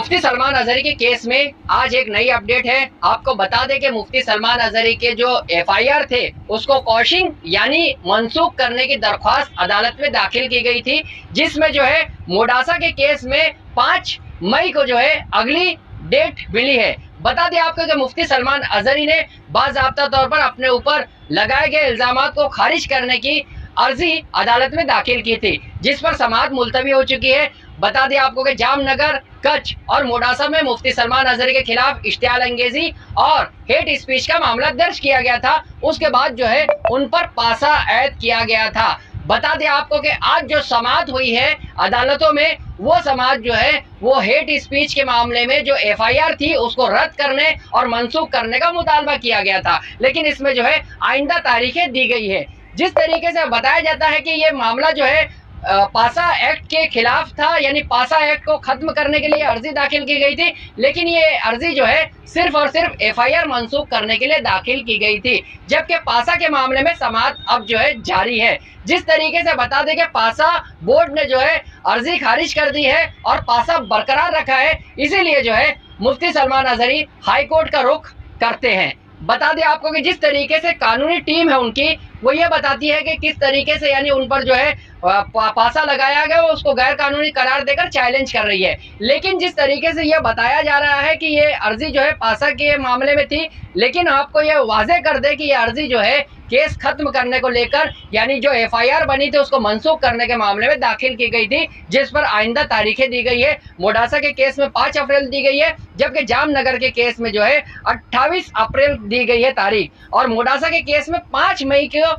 मुफ्ती सलमान अजहरी के केस में आज एक नई अपडेट है। आपको बता दें कि मुफ्ती सलमान अजहरी के जो एफआईआर थे उसको कॉशिंग यानी मनसूख करने की दरख्वास्त अदालत में दाखिल की गई थी, जिसमें जो है मोडासा के केस में 5 मई को जो है अगली डेट मिली है। बता दें आपको कि मुफ्ती सलमान अजहरी ने बाज़ाब्ता तौर पर अपने ऊपर लगाए गए इल्जामात को खारिज करने की अर्जी अदालत में दाखिल की थी, जिस पर समाअत मुलतवी हो चुकी है। बता दें आपको कि जामनगर, कच्छ और मोडासा में मुफ्ती सलमान अजहरी के खिलाफ इश्तियाल अंगेजी और हेट स्पीच का मामला दर्ज किया गया था। उसके बाद जो है उन पर पासा ऐद किया गया था। बता दें आपको कि आज जो समाअत हुई है अदालतों में, वो समाअत जो है वो हेट स्पीच के मामले में जो एफआईआर थी उसको रद्द करने और मनसूख करने का मुतालबा किया गया था, लेकिन इसमें जो है आइंदा तारीखें दी गई है। जिस तरीके से बताया जाता है कि ये मामला जो है पासा एक्ट के खिलाफ था, यानी पासा एक्ट को खत्म करने के लिए अर्जी दाखिल की गई थी, लेकिन ये अर्जी जो है सिर्फ और सिर्फ एफआईआर मनसूख करने के लिए दाखिल की गई थी, जबकि पासा के मामले में समाअत अब जो है जारी है। जिस तरीके से बता दें कि पासा बोर्ड ने जो है अर्जी खारिज कर दी है और पासा बरकरार रखा है, इसीलिए जो है मुफ्ती सलमान अजहरी हाई कोर्ट का रुख करते हैं। बता दें आपको कि जिस तरीके से कानूनी टीम है उनकी, वो ये बताती है कि किस तरीके से यानी उन पर जो है पासा लगाया गया, वो उसको गैर कानूनी करार देकर चैलेंज कर रही है। लेकिन जिस तरीके से यह बताया जा रहा है कि ये अर्जी जो है पासा के मामले में थी, लेकिन आपको यह वाज़ेह कर दे कि ये अर्जी जो है केस खत्म करने को लेकर यानी जो एफआईआर बनी थी उसको मनसूख करने के मामले में दाखिल की गई थी, जिस पर आइंदा तारीखें दी गई है। मोडासा के केस में 5 अप्रैल दी गई है, जबकि जामनगर के केस में जो है 28 अप्रैल दी गई है तारीख, और मोडासा के केस में 5 मई को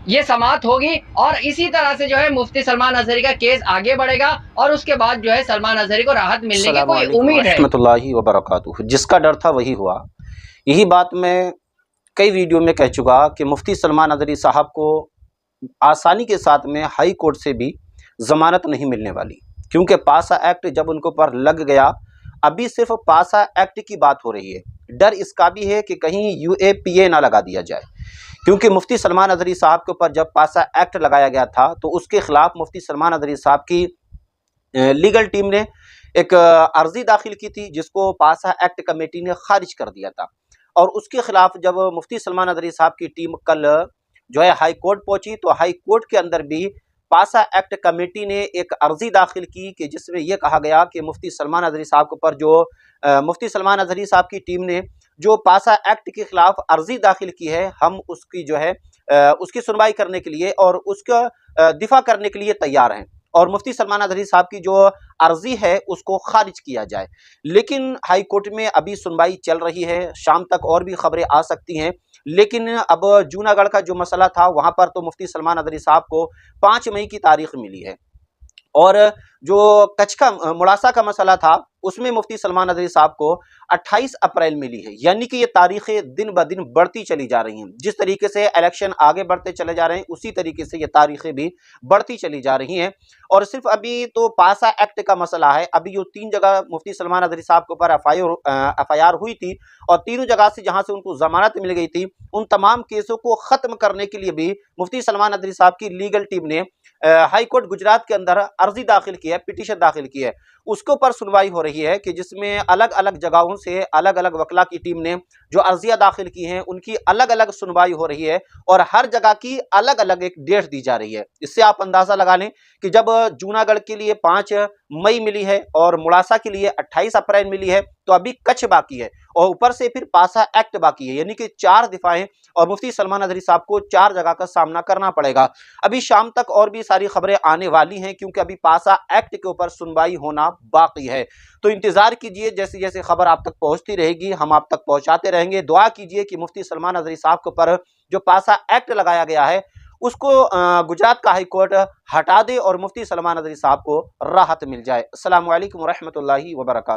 ये समाअत होगी। और इसी तरह से जो है मुफ्ती सलमान अजहरी का केस आगे बढ़ेगा और उसके बाद जो है सलमान अजहरी को राहत मिलने की कोई उम्मीद है। रहमतुल्लाहि व बरकातुहू। जिसका डर था वही हुआ। यही बात मैं कई वीडियो में कह चुका कि मुफ्ती सलमान अजहरी साहब को आसानी के साथ में हाई कोर्ट से भी ज़मानत नहीं मिलने वाली, क्योंकि पासा एक्ट जब उनको पर लग गया, अभी सिर्फ पासा एक्ट की बात हो रही है। डर इसका भी है कि कहीं यूएपीए ना लगा दिया जाए, क्योंकि मुफ्ती सलमान अजहरी साहब के ऊपर जब पासा एक्ट लगाया गया था तो उसके खिलाफ मुफ्ती सलमान अजहरी साहब की लीगल टीम ने एक अर्जी दाखिल की थी, जिसको पासा एक्ट कमेटी ने खारिज कर दिया था। और उसके खिलाफ जब मुफ्ती सलमान अजहरी साहब की टीम कल जो है हाई कोर्ट पहुंची, तो हाई कोर्ट के अंदर भी पासा एक्ट कमेटी ने एक अर्जी दाखिल की कि जिसमें यह कहा गया कि मुफ्ती सलमान अजहरी साहब के ऊपर जो मुफ्ती सलमान अजहरी साहब की टीम ने जो पासा एक्ट के खिलाफ अर्जी दाखिल की है, हम उसकी जो है उसकी सुनवाई करने के लिए और उसका दिफा करने के लिए तैयार हैं, और मुफ्ती सलमान अजहरी साहब की जो अर्जी है उसको खारिज किया जाए। लेकिन हाई कोर्ट में अभी सुनवाई चल रही है, शाम तक और भी खबरें आ सकती हैं। लेकिन अब जूनागढ़ का जो मसला था वहां पर तो मुफ्ती सलमान अजहरी साहब को 5 मई की तारीख मिली है, और जो कच्छ का मोडासा का मसला था उसमें मुफ्ती सलमान अजहरी साहब को 28 अप्रैल मिली है। यानी कि ये तारीखें दिन ब दिन बढ़ती चली जा रही हैं। जिस तरीके से इलेक्शन आगे बढ़ते चले जा रहे हैं, उसी तरीके से ये तारीखें भी बढ़ती चली जा रही हैं। और सिर्फ अभी तो पासा एक्ट का मसला है, अभी जो 3 जगह मुफ्ती सलमान अजहरी साहब के ऊपर एफआईआर हुई थी और तीनों जगह से जहां से उनको जमानत मिल गई थी, उन तमाम केसों को खत्म करने के लिए भी मुफ्ती सलमान अजहरी साहब की लीगल टीम ने हाई कोर्ट गुजरात के अंदर अर्जी दाखिल की है, पिटीशन दाखिल की है। उसके ऊपर सुनवाई हो रही है कि जिसमें अलग अलग जगहों से अलग अलग वकला की टीम ने जो अर्जियां दाखिल की हैं उनकी अलग अलग सुनवाई हो रही है, और हर जगह की अलग अलग एक डेट दी जा रही है। इससे आप अंदाजा लगा लें कि जब जूनागढ़ के लिए 5 मई मिली है और मोडासा के लिए 28 अप्रैल मिली है, तो अभी कच्छ बाकी है और ऊपर से फिर पासा एक्ट बाकी है, यानी कि 4 दिफाएं, और मुफ्ती सलमान अजहरी साहब को 4 जगह का सामना करना पड़ेगा। अभी शाम तक और भी सारी खबरें आने वाली हैं, क्योंकि अभी पासा एक्ट के ऊपर सुनवाई होना बाकी है। तो इंतजार कीजिए, जैसे जैसे खबर आप तक पहुंचती रहेगी हम आप तक पहुंचाते रहेंगे। दुआ कीजिए कि मुफ्ती सलमान अजहरी साहब के ऊपर जो पासा एक्ट लगाया गया है उसको गुजरात का हाई कोर्ट हटा दे और मुफ्ती सलमान अजहरी साहब को राहत मिल जाए। अस्सलामु अलैकुम व रहमतुल्लाहि व बरकातुहू।